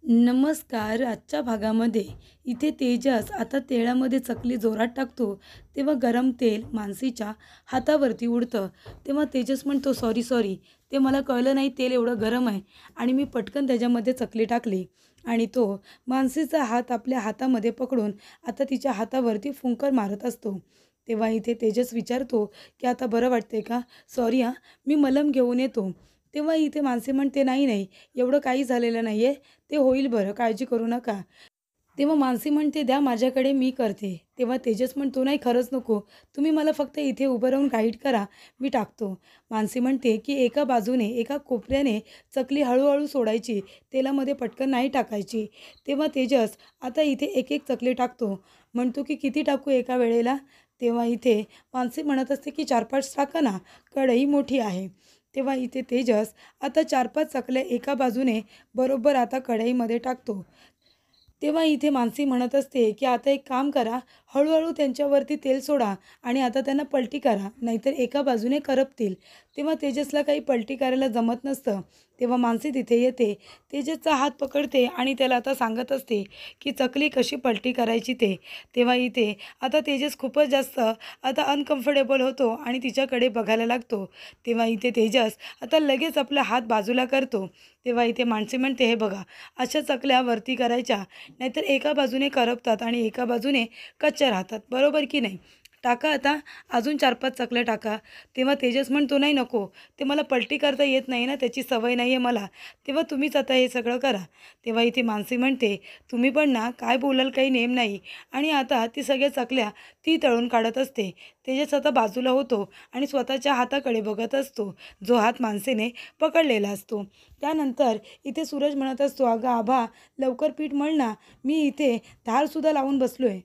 नमस्कार. आजच्या भागामध्ये इथे तेजस आता तेलामध्ये चकली जोरात टाकतो, तेव्हा गरम तेल मानसीच्या हातावरती उडतं. तेव्हा तेजस म्हणतो, "सॉरी, सॉरी. ते मला कळलं नाही तेल एवढं गरम आहे आणि मी पटकन त्याच्यामध्ये चकली टाकली." आणि तो मानसीचा हात आपल्या हातामध्ये पकडून आता तिच्या हातावरती फुंकर मारत असतो. तेव्हा इथे तेजस विचारतो, की "आता बरं वाटतंय का? सॉरी हां, मी मलम घेऊन येतो." तेव्हा इथे मानसी म्हणते, "नाही, नाही. एवढं काही झालेलं नाही आहे. ते होईल बरं, काळजी करू नका." तेव्हा मानसी म्हणते, "द्या माझ्याकडे, मी करते." तेव्हा तेजस म्हणतो, "नाही खरंच नको. तुम्ही मला फक्त इथे उभं राहून गाईड करा, मी टाकतो." मानसी म्हणते, की एका बाजूने, एका कोपऱ्याने चकली हळूहळू सोडायची, तेलामध्ये पटकन नाही टाकायची. तेव्हा तेजस आता इथे एक-एक चकली टाकतो. म्हणतो, की "किती टाकू एका वेळेला?" तेव्हा इथे मानसी म्हणत असते, की "4-5 टाका ना, कढई मोठी आहे." तेव्हा इथे तेजस आता 4-5 चकल्या एका बाजूने बरोबर आता कढईमध्ये टाकतो. तेव्हा इथे मानसी म्हणत असते, की "आता एक काम करा, हळू-हळू त्यांच्यावरती तेल सोडा आणि आता त्यांना पलटी करा, नाहीतर एका बाजूने करपतील." तेव्हा तेजसला काही पलटी करायला जमत नसतं. तेव्हा मानसी तिथे येते. तेजसचा हात पकडते आणि त्याला आता सांगत असते, की चकली कशी पलटी करायची ते. तेव्हा इथे आता तेजस खूपच जास्त आता अनकम्फर्टेबल होतो आणि तिच्याकडे बघायला लागतो. तेव्हा इथे तेजस आता लगेच आपला हात बाजूला करतो. तेव्हा इथे मानसी म्हणते, "हे बघा, अशा चकल्या वरती करायच्या, नाहीतर एका बाजूने करपतात आणि एका बाजूने कच्च्या राहतात. बरोबर की नाही? टाका आता अजून 4-5 चकल्या टाका." तेव्हा तेजस म्हणतो, "नाही नको. ते मला पलटी करता येत नाही ना, त्याची सवय नाही आहे मला. तेव्हा तुम्हीच आता हे सगळं करा." तेव्हा इथे मानसी म्हणते, "तुम्ही पण ना काय बोलाल काही नेम नाही." आणि आता ती सगळ्या चकल्या ती तळून काढत असते. तेजस आता बाजूला होतो आणि स्वतःच्या हाताकडे बघत असतो, जो हात मानसीने पकडलेला असतो. त्यानंतर इथे सूरज म्हणत असतो, "अगं आभा, लवकर पीठ मळ ना. मी इथे धारसुद्धा लावून बसलोय.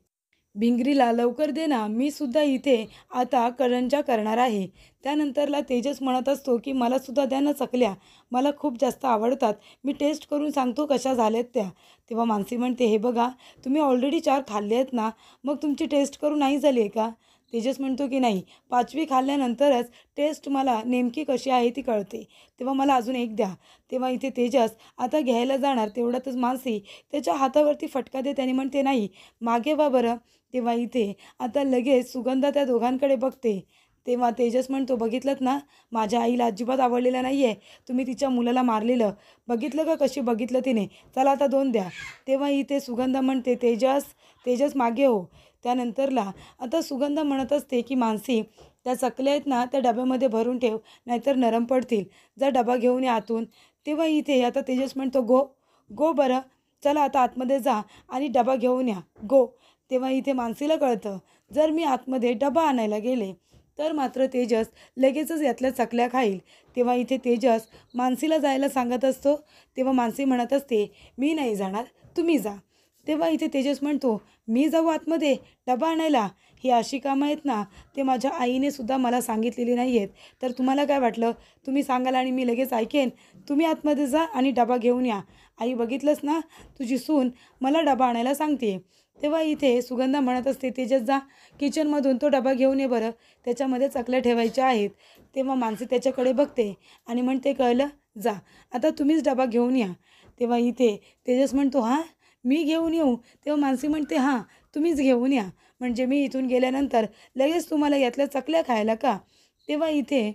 भिंगरीला लवकर दे ना, मी सुद्धा इथे आता करंज्या करणार आहे." त्यानंतरला तेजस म्हणत असतो, की "मलासुद्धा द्या ना चकल्या. मला खूप जास्त आवडतात. मी टेस्ट करून सांगतो कशा झाल्यात त्या." तेव्हा मानसी म्हणते, "हे बघा, तुम्ही ऑलरेडी 4 खाल्ले आहेत ना, मग तुमची टेस्ट करून नाही झाली आहे का?" तेजस म्हणतो, की "नाही, 5वी खाल्ल्यानंतरच टेस्ट मला नेमकी कशी आहे ती कळते. तेव्हा मला अजून एक द्या." तेव्हा इथे तेजस आता घ्यायला जाणार, तेवढ्यातच मानसी त्याच्या हातावरती फटका देते आणि म्हणते, "नाही, मागे व्हा बरं." तेव्हा इथे आता लगेच सुगंधा त्या दोघांकडे बघते. तेव्हा तेजस म्हणतो, "बघितलंत ना, माझ्या आईला अजिबात आवडलेलं नाही आहे. तुम्ही तिच्या मुलाला मारलेलं. बघितलं का कशी बघितलं तिने? चला आता 2 द्या." तेव्हा इथे सुगंधा म्हणते, "तेजस, तेजस मागे हो." त्यानंतरला आता सुगंधा म्हणत असते, की "मानसी, त्या चकल्या आहेत ना, त्या डब्यामध्ये भरून ठेव, नाहीतर नरम पडतील. जा डबा घेऊन या आतून." तेव्हा इथे आता तेजस म्हणतो, "गो, गो बरं. चला आता आतमध्ये जा आणि डबा घेऊन या. गो." तेव्हा इथे मानसीला कळतं, जर मी आतमध्ये डबा आणायला गेले, तर मात्र तेजस लगेचच यातल्या चकल्या खाईल. तेव्हा इथे तेजस मानसीला जायला सांगत असतो. तेव्हा मानसी म्हणत असते, "मी नाही जाणार, तुम्ही जा." तेव्हा इथे तेजस म्हणतो, "मी जाऊ आतमध्ये डबा आणायला? ही अशी कामं आहेत ना, ते माझ्या आईने सुद्धा मला सांगितलेली नाही आहेत. तर तुम्हाला काय वाटलं, तुम्ही सांगाल आणि मी लगेच ऐकेन? तुम्ही आतमध्ये जा आणि डबा घेऊन या. आई, बघितलंस ना, तुझी सून मला डबा आणायला सांगते." तेव्हा इथे सुगंधा म्हणत असते, "तेजस जा, किचनमधून तो डबा घेऊन ये बरं, त्याच्यामध्ये चकल्या ठेवायच्या आहेत." तेव्हा मानसी त्याच्याकडे बघते आणि म्हणते, "कळलं, जा. आता तुम्हीच डबा घेऊन या." तेव्हा इथे तेजस म्हणतो, "हां, मी घेऊन येऊ?" तेव्हा मानसी म्हणते, "हां, तुम्हीच घेऊन या. म्हणजे मी इथून गेल्यानंतर लगेच तुम्हाला यातल्या चकल्या खायला का?" तेव्हा इथे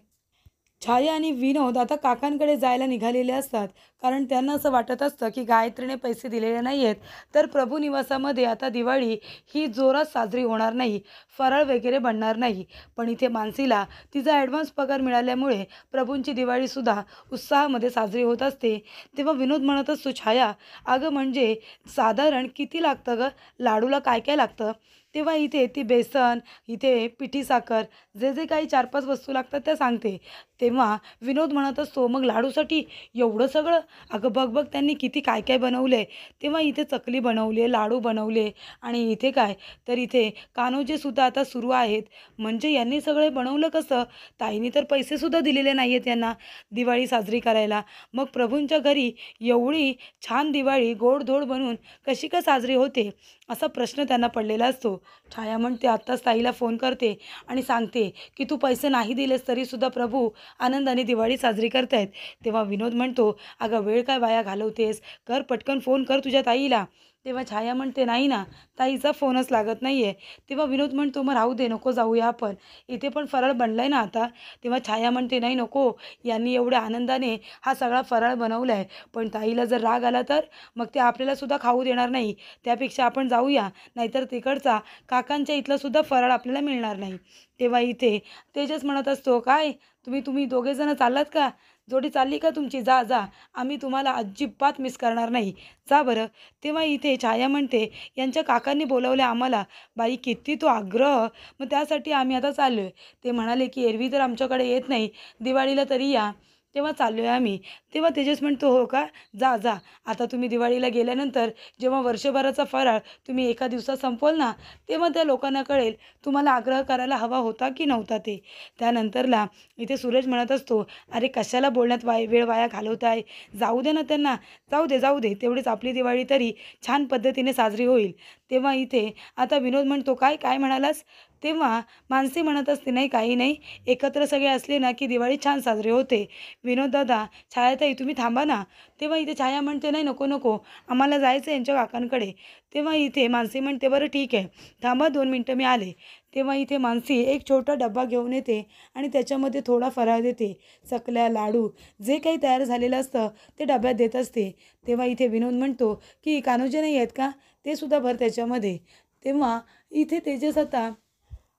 छाया आणि विनोद आता काकांकडे जायला निघालेले असतात. कारण त्यांना असं वाटत असतं, की गायत्रीने पैसे दिलेले नाही आहेत, तर प्रभू निवासामध्ये आता दिवाळी ही जोरात साजरी होणार नाही, फराळ वगैरे बनणार नाही. पण इथे मानसीला तिचा ॲडव्हान्स पगार मिळाल्यामुळे प्रभूंची दिवाळीसुद्धा उत्साहामध्ये साजरी होत असते. तेव्हा विनोद म्हणत असतो, "छाया, अगं म्हणजे साधारण किती लागतं गं? लाडूला काय काय लागतं?" तेव्हा इथे ती बेसन, इथे पिठी साखर, जे जे काही 4-5 वस्तू लागतात त्या सांगते. तेव्हा विनोद म्हणत असतो, "मग लाडूसाठी एवढं सगळं? अगं बघ बघ त्यांनी किती काय काय बनवलंय." तेव्हा इथे चकली बनवली, लाडू बनवले आणि इथे काय, तर इथे कान्होजेसुद्धा आता सुरू आहेत. म्हणजे यांनी सगळे बनवलं कसं? ताईंनी तर पैसेसुद्धा दिलेले नाही आहेत यांना दिवाळी साजरी करायला. मग प्रभूंच्या घरी एवढी छान दिवाळी गोडधोड बनवून कशी काय साजरी होते? असा प्रश्न त्यांना पडलेला असतो. छाया म्हणते आत्ताच ताईला फोन करते आणि सांगते की तू पैसे नाही दिलेस तरीसुद्धा प्रभू आनंदाने दिवाळी साजरी करतायत. तेव्हा विनोद म्हणतो, अगं वेळ काय वाया घालवतेस, कर पटकन फोन कर तुझ्या ताईला. तेव्हा छाया म्हणते, नाही ना, ताईचा फोनच लागत नाही आहे. तेव्हा विनोद म्हणतो, मग राहू दे, नको जाऊया आपण, इथे पण फराळ बनला आहे ना आता. तेव्हा छाया म्हणते, नाही नको, यांनी एवढ्या आनंदाने हा सगळा फराळ बनवला आहे, पण ताईला जर राग आला तर मग ते आपल्यालासुद्धा खाऊ देणार नाही. त्यापेक्षा आपण जाऊया, नाहीतर तिकडचा काकांच्या इथलासुद्धा फराळ आपल्याला मिळणार नाही. तेव्हा इथे तेजस म्हणत असतो, काय तुम्ही तुम्ही दोघेजणं चाललात का, जोडी चालली का तुमची, जा जा, आम्ही तुम्हाला अजिबात मिस करणार नाही, जा बरं. तेव्हा इथे छाया म्हणते, यांच्या काकांनी बोलवले आम्हाला. बाई किती तो आग्रह, मग त्यासाठी आम्ही आता चाललो आहे. ते म्हणाले की एरवी तर आमच्याकडे येत नाही, दिवाळीला तरी या, तेव्हा चाललो आहे आम्ही. तेव्हा तेजस म्हणतो, हो का, जा जा, आता तुम्ही दिवाळीला गेल्यानंतर जेव्हा वर्षभराचा फराळ तुम्ही एका दिवसात संपवल ना, तेव्हा त्या लोकांना कळेल तुम्हाला आग्रह करायला हवा होता की नव्हता ते. त्यानंतरला इथे सूरज म्हणत असतो, अरे कशाला बोलण्यात वेळ वाया घालवताय, जाऊ दे ना त्यांना, जाऊ दे, तेवढीच आपली दिवाळी तरी छान पद्धतीने साजरी होईल. तेव्हा इथे आता विनोद म्हणतो, काय काय म्हणालास. तेव्हा मानसी म्हणत असते, नाही काही नाही, एकत्र सगळे असले ना की दिवाळी छान साजरी होते. विनोद दादा, छायाताई तुम्ही थांबा ना. तेव्हा इथे छाया म्हणते, नाही नको नको, आम्हाला जायचं आहे यांच्या काकांकडे. तेव्हा इथे मानसी म्हणते, बरं ठीक आहे, थांबा 2 मिनटं मी आले. तेव्हा इथे मानसी एक छोटा डब्बा घेऊन येते आणि त्याच्यामध्ये थोडा फराळ देते. चकल्या, लाडू जे काही तयार झालेलं असतं ते डब्यात देत असते. तेव्हा इथे विनोद म्हणतो की कान्होजी नाही आहेत का, ते सुद्धा भर त्याच्यामध्ये. तेव्हा इथे तेजस आता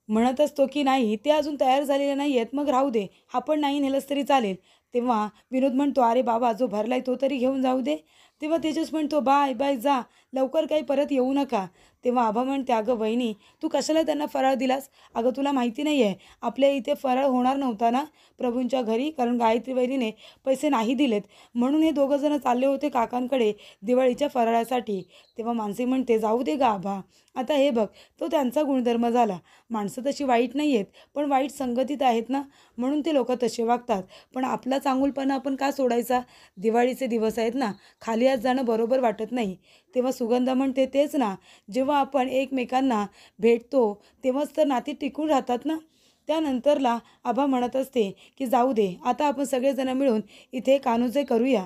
म्हणत असतो की नाही, ते अजून तयार झालेले नाही आहेत, मग राहू दे, आपण नाही नेलंस तरी चालेल. तेव्हा विनोद म्हणतो, अरे बाबा, जो भरलाय तो तरी घेऊन जाऊ दे. तेव्हा तेजस म्हणतो, बाय बाय, जा लवकर, काही परत येऊ नका. तेव्हा आभा म्हणते, अगं वहिनी, तू कशाला त्यांना फराळ दिलास, अगं तुला माहिती नाही आहे आपल्या इथे फराळ होणार नव्हता ना प्रभूंच्या घरी, कारण गायत्री वहिनीने पैसे नाही दिलेत, म्हणून हे दोघं जण चालले होते काकांकडे दिवाळीच्या फराळासाठी. तेव्हा मानसी म्हणते, जाऊ दे गा आभा, आता हे बघ, तो त्यांचा गुणधर्म झाला, माणसं तशी वाईट नाही आहेत, पण वाईट संगतीत आहेत ना, म्हणून ते लोक तसे वागतात. पण आपला चांगुलपणा आपण का सोडायचा, दिवाळीचे दिवस आहेत ना, खाली आज जाणं बरोबर वाटत नाही. तेव्हा सुगंधा म्हणते, तेच ना, जेव्हा आपण एकमेकांना भेटतो तेव्हाच तर नाती टिकून राहतात ना. त्यानंतरला आभा म्हणत असते की जाऊ दे, आता आपण सगळेजण मिळून इथे कान्होजे करूया.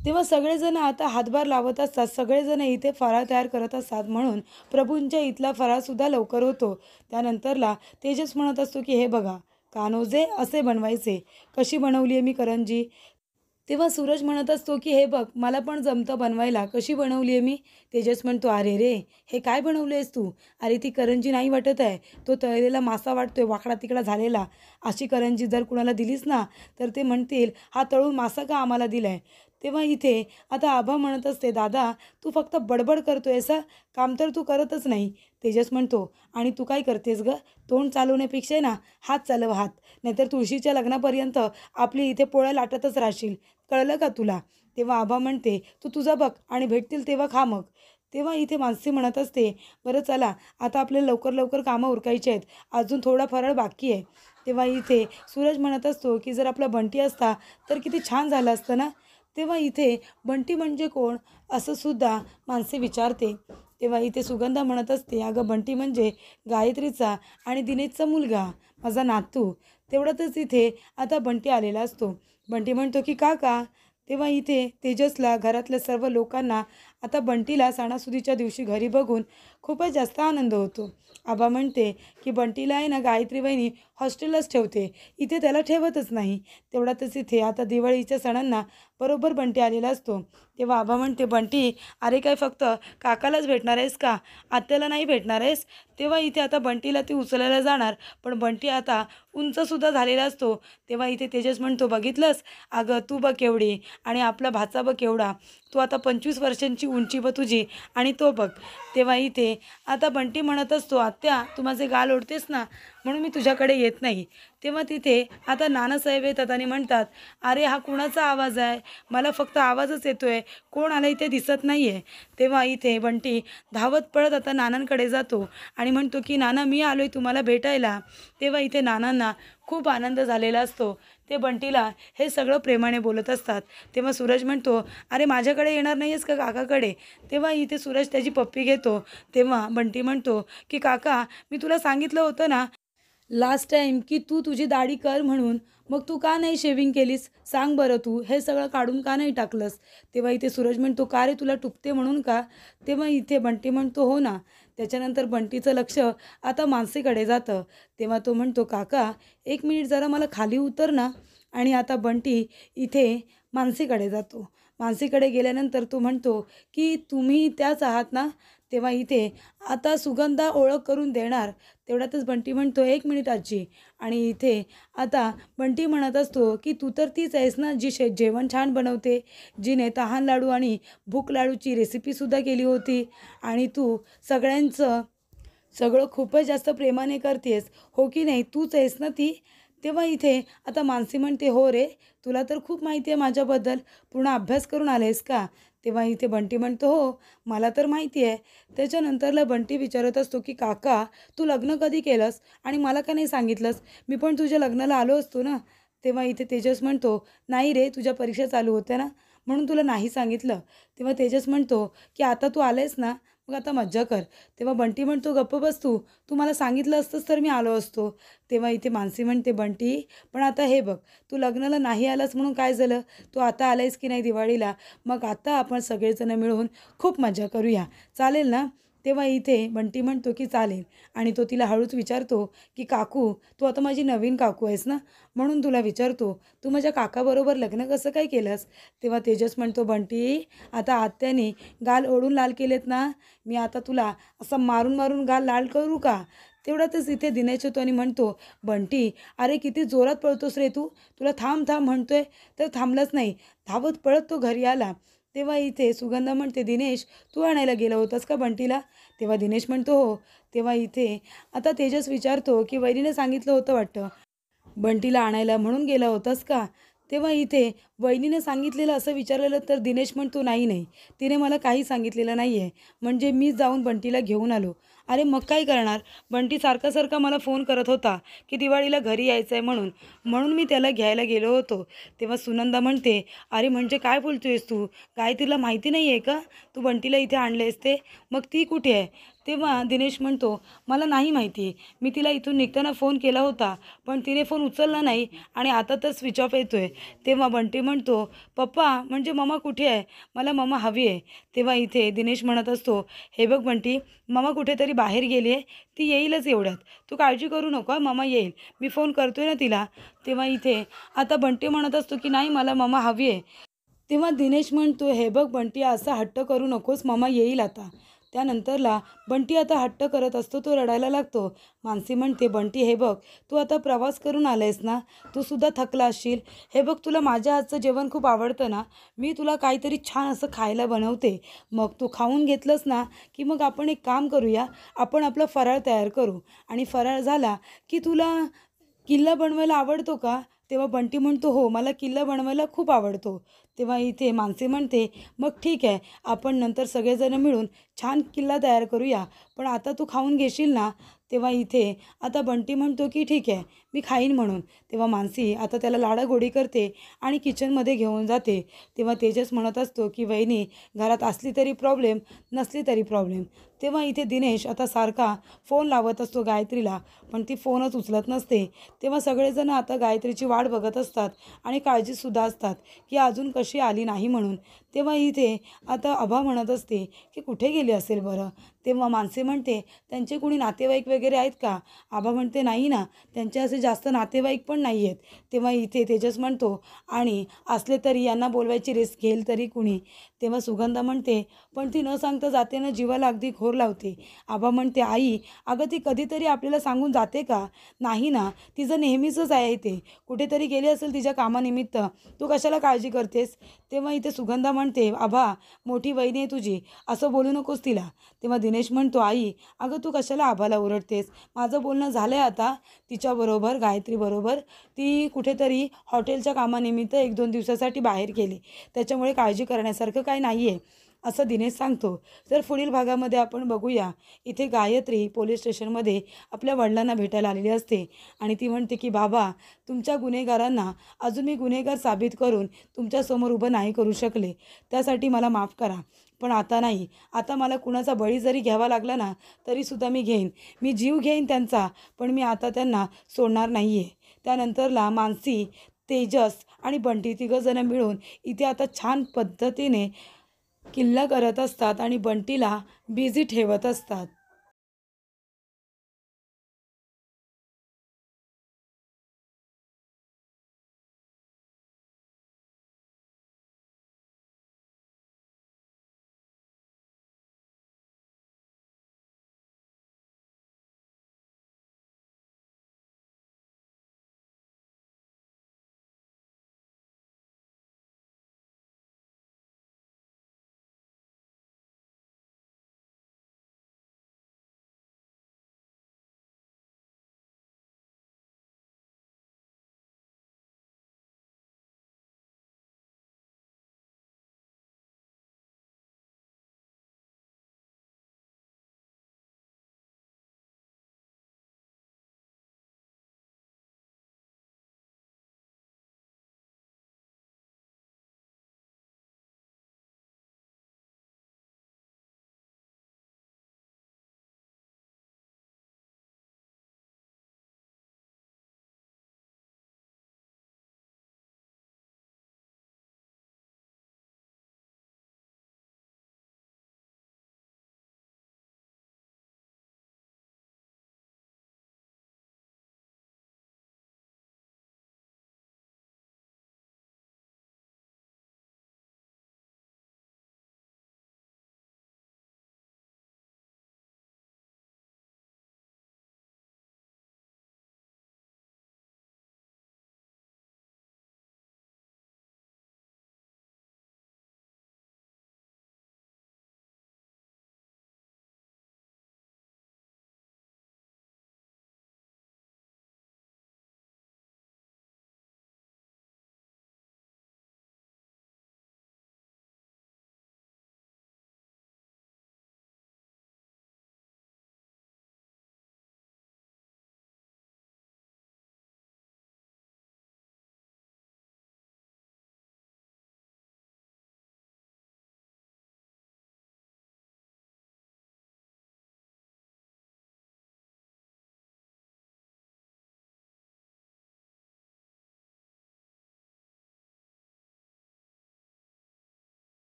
तेव्हा सगळेजण आता हातभार लावत असतात, सगळेजण इथे फराळ तयार करत असतात, म्हणून प्रभूंच्या इथला फराळसुद्धा लवकर होतो. त्यानंतरला तेजस म्हणत असतो की हे बघा, कान्होजे असे बनवायचे, कशी बनवली आहे मी करंजी. तेव्हा सूरज म्हणत असतो की हे बघ, मला पण जमतं बनवायला, कशी बनवली आहे मी. तेजस म्हणतो, अरे रे, हे काय बनवलं आहेस तू, अरे ती करंजी नाही वाटत आहे, तो तळलेला मासा वाटतोय वाकडा तिकडा झालेला. अशी करंजी जर कुणाला दिलीस ना तर ते म्हणतील, हा तळून मासा का आम्हाला दिला आहे. तेव्हा इथे आता आभा म्हणत असते, दादा तू फक्त बडबड करतोय, असं काम तर तू करतच नाही. तेजस म्हणतो, आणि तू काय करतेस गं, तोंड चालवण्यापेक्षा ना हात चालव, हात, नाहीतर तुळशीच्या लग्नापर्यंत आपली इथे पोळ्या लाटतच राहशील, कळलं का तुला. तेव्हा आभा म्हणते, तू तुझा बघ आणि भेटतील तेव्हा खा मग. तेव्हा इथे मानसी म्हणत असते, बरं चला, आता आपल्याला लवकर लवकर कामं उरकायची आहेत, अजून थोडा फराळ बाकी आहे. तेव्हा इथे सूरज म्हणत असतो की जर आपला बंटी असता तर किती छान झालं असतं ना. तेव्हा इथे बंटी म्हणजे कोण, असं सुद्धा मानसी विचारते. तेव्हा इथे सुगंधा म्हणत असते, अगं बंटी म्हणजे गायत्रीचा आणि दिनेशचा मुलगा, माझा नातू. तेवढ्यातच इथे आता बंटी आलेला असतो. बंटी म्हणतो की काका. तेव्हा इथे तेजसला, घरातल्या सर्व लोकांना आता बंटीला सणासुदीच्या दिवशी घरी बघून खूपच जास्त आनंद होतो. आबा म्हणते की बंटीला आहे ना गायत्री वहिनी हॉस्टेललाच ठेवते, इथे त्याला ठेवतच नाही. तेवढ्यातच इथे आता दिवाळीच्या सणांना बरोबर बंटी आलेला असतो. तेव्हा आबा म्हणते, बंटी, अरे काय फक्त काकालाच भेटणार आहेस का, आत्याला नाही भेटणार आहेस. तेव्हा इथे आता बंटीला ती उचलायला जाणार, पण बंटी आता उंचसुद्धा झालेला असतो. तेव्हा इथे तेजस म्हणतो, बघितलंस, अगं तू बघ केवढी आणि आपला भाचा बघ केवढा, तू आता 25 वर्षांची उंची बघ तुझी आणि तो बघ. तेव्हा इथे आता बंटी म्हणत असतो, आत्या तू माझे गाल ओढतेस ना, म्हणून मी तुझ्याकडे येत नाही. तेव्हा तिथे आता नानासाहेब येतात आणि म्हणतात, अरे हा कुणाचा आवाज आहे, मला फक्त आवाजच येतोय, कोण आलं इथे दिसत नाही आहे. तेव्हा इथे बंटी धावत पळत आता नानांकडे जातो आणि म्हणतो की नाना मी आलोय तुम्हाला भेटायला. तेव्हा इथे नानांना खूप आनंद झालेला असतो. ते बंटीला हे सगळं प्रेमाने बोलत असतात. तेव्हा सूरज म्हणतो, अरे माझ्याकडे येणार नाही आहेस का काकाकडे? तेव्हा इथे सूरज त्याची पप्पी घेतो. तेव्हा बंटी म्हणतो की काका मी तुला सांगितलं होतं ना लास्ट टाईम की तू तुझी दाढी कर म्हणून, मग तू का नाही शेविंग केलीस? सांग बरं तू हे सगळं काढून का नाही टाकलंस? तेव्हा इथे सूरज म्हणतो, का रे तुला टुकते म्हणून का? तेव्हा इथे बंटी म्हणतो, हो ना. त्याच्यानंतर बंटीचं लक्ष आता मानसीकडे जातं. तेव्हा तो म्हणतो, काका 1 मिनिट जरा मला खाली उतर ना. आणि आता बंटी इथे मानसीकडे जातो. मानसीकडे गेल्यानंतर तो म्हणतो की तुम्ही त्याच आहात ना? तेव्हा इथे आता सुगंधा ओळख करून देणार. तेवढ्यातच बंटी म्हणतो, 1 मिनिट आजी. आणि इथे आता बंटी म्हणत असतो की तू तर तीच आहेस ना जी जेवण छान बनवते, जिने तहान लाडू आणि भूक लाडूची रेसिपीसुद्धा केली होती. आणि तू सगळ्यांचं सगळं खूपच जास्त प्रेमाने करतेस, हो की नाही? तूच आहेस ना ती? तेव्हा इथे आता मानसी म्हणते, हो रे, तुला तर खूप माहिती आहे माझ्याबद्दल, पूर्ण अभ्यास करून आलेस का? तेव्हा इथे बंटी म्हणतो, हो, मला तर माहिती आहे. त्याच्यानंतरला बंटी विचारत असतो की काका तू लग्न कधी केलंस आणि मला का नाही सांगितलंस? मी पण तुझ्या लग्नाला आलो असतो ना. तेव्हा इथे तेजस म्हणतो, नाही रे, तुझ्या परीक्षा चालू होत्या ना, म्हणून तुला नाही सांगितलं. तेव्हा तेजस म्हणतो की आता तू आलेस ना, मग आता मज्जा कर. तेव्हा बंटी म्हणतो, गप्प बस तू, तू मला सांगितलं असतंस तर मी आलो असतो. तेव्हा इथे मानसी म्हणते, बंटी पण आता हे बघ, तू लग्नाला नाही आलास म्हणून काय झालं? तू आता आलायस की नाही दिवाळीला, मग आता आपण सगळेजण मिळून खूप मजा करूया, चालेल ना? तेव्हा इथे बंटी म्हणतो की चालेल. आणि तो तिला हळूच विचारतो की काकू तू आता माझी नवीन काकू आहेस ना, म्हणून तुला विचारतो, तू माझ्या काकाबरोबर लग्न कसं काय केलंस? तेव्हा तेजस म्हणतो, बंटी आता आत्याने गाल ओढून लाल केलेत ना, मी आता तुला असं मारून मारून गाल लाल करू का? तेवढ्यातच इथे दिनेश येतो आणि म्हणतो, बंटी अरे किती जोरात पळतोस रे तू, तुला थांब थांब म्हणतोय तर थांबलाच नाही. धावत पळत तो घरी आला. तेव्हा इथे सुगंधा म्हणते, दिनेश तू आणायला गेला होतास का बंटीला? तेव्हा दिनेश म्हणतो, हो. तेव्हा इथे आता तेजस विचारतो की वहिनीने सांगितलं होतं वाटतं बंटीला आणायला, म्हणून गेला होतास का? तेव्हा इथे वहिनीने सांगितलेलं असं विचारलेलं तर दिनेश म्हणतो, नाही नाही, तिने मला काही सांगितलेलं नाही आहे, म्हणजे मीच जाऊन बंटीला घेऊन आलो. अरे मग काय करणार, बंटी सारखा सारखा मला फोन करत होता की दिवाळीला घरी यायचं आहे म्हणून, म्हणून मी त्याला घ्यायला गेलो होतो. तेव्हा सुनंदा म्हणते, अरे म्हणजे काय बोलतोयस तू? गायत्रीला माहिती नाही आहे का तू बंटीला इथे आणलेस ते? मग ती कुठे आहे? तेव्हा दिनेश म्हणतो, मला नाही माहिती, मी तिला इथून निघताना फोन केला होता पण तिने फोन उचलला नाही आणि आता तर स्विच ऑफ येतोय. तेव्हा बंटी म्हणतो, पप्पा म्हणजे मम्मा कुठे आहे? मला मम्मा हवी आहे. तेव्हा इथे दिनेश म्हणत असतो, हे बघ बंटी, मम्मा कुठेतरी बाहेर गेली आहे, ती येईलच एवढ्यात, तू काळजी करू नको हां, मम्मा येईल, मी फोन करतोय ना तिला. तेव्हा इथे आता बंटी म्हणत असतो की नाही मला मम्मा हवी आहे. तेव्हा दिनेश म्हणतो, हे बघ बंटी असा हट्ट करू नकोस, मामा येईल आता. त्यानंतरला बंटी आता हट्ट करत असतो, तो रडायला लागतो. मानसी म्हणते, बंटी हे बघ, तू आता प्रवास करून आलायस ना, तू सुद्धा थकला असशील, हे बघ तुला माझ्या हातचं जेवण खूप आवडतं ना, मी तुला काहीतरी छान असं खायला बनवते, मग तू खाऊन घेतलंस ना की मग आपण एक काम करूया, आपण आपला फराळ तयार करू. आणि फराळ झाला की तुला किल्ला बनवायला आवडतो का? तेव्हा बंटी म्हणतो, हो, मला किल्ला बनवायला खूप आवडतो. तेव्हा इथे मानसी म्हणते, मग ठीक आहे, आपण नंतर सगळेजण मिळून छान किल्ला तयार करूया, पण आता तू खाऊन घेशील ना? तेव्हा इथे आता बंटी म्हणतो की ठीक आहे, मी खाईन म्हणून. तेव्हा मानसी आता त्याला लाडागोडी करते आणि किचनमध्ये घेऊन जाते. तेव्हा तेजस म्हणत असतो की वहिनी घरात असली तरी प्रॉब्लेम, नसली तरी प्रॉब्लेम. तेव्हा इथे दिनेश आता सारखा फोन लावत असतो गायत्रीला, पण ती फोनच उचलत नसते. तेव्हा सगळेजण आता गायत्रीची वाट बघत असतात आणि काळजीसुद्धा असतात की अजून कशी आली नाही म्हणून. तेव्हा इथे आता अभा म्हणत असते की कुठे गेली असेल बरं? तेव्हा मानसी म्हणते, त्यांचे कुणी नातेवाईक वगैरे आहेत का? आबा म्हणते, नाही ना, त्यांचे असे जास्त नातेवाईक पण नाही आहेत. तेव्हा इथे तेजस म्हणतो, आणि असले तरी यांना बोलवायची रिस्क घेईल तरी कुणी? तेव्हा सुगंधा म्हणते, पण ती न सांगता जाते ना, जीवाला अगदी घोर जोर लावते. आबा म्हणते, आई अगं ती कधीतरी आपल्याला सांगून जाते का? नाही ना, तिचं नेहमीचंच आहे ते. कुठेतरी गेली असेल तिच्या कामानिमित्त, तू कशाला काळजी करतेस? तेव्हा इथे सुगंधा म्हणते, आबा मोठी वहिनी आहे तुझी, असं बोलू नकोस तिला. तेव्हा दिनेश म्हणतो, आई अगं तू कशाला आबाला ओरडतेस? माझं बोलणं झालं आहे आता तिच्याबरोबर, गायत्रीबरोबर. ती कुठेतरी हॉटेलच्या कामानिमित्त 1-2 दिवसासाठी बाहेर गेली. त्याच्यामुळे काळजी करण्यासारखं काही नाही आहे, असं दिनेश सांगतो. तर पुढील भागामध्ये आपण बघूया, इथे गायत्री पोलीस स्टेशनमध्ये आपल्या वडिलांना भेटायला आलेली असते आणि ती म्हणते की बाबा, तुमच्या गुन्हेगारांना अजून मी गुन्हेगार साबित करून तुमच्यासमोर उभं नाही करू शकले, त्यासाठी मला माफ करा. पण आता नाही, आता मला कुणाचा बळी जरी घ्यावा लागला ना तरीसुद्धा मी घेईन, मी जीव घेईन त्यांचा, पण मी आता त्यांना सोडणार नाही आहे. त्यानंतरला मानसी, तेजस आणि बंटी तिघंजणं मिळून इथे आता छान पद्धतीने किल्ला करत असतात आणि बंटीला बिझी ठेवत असतात.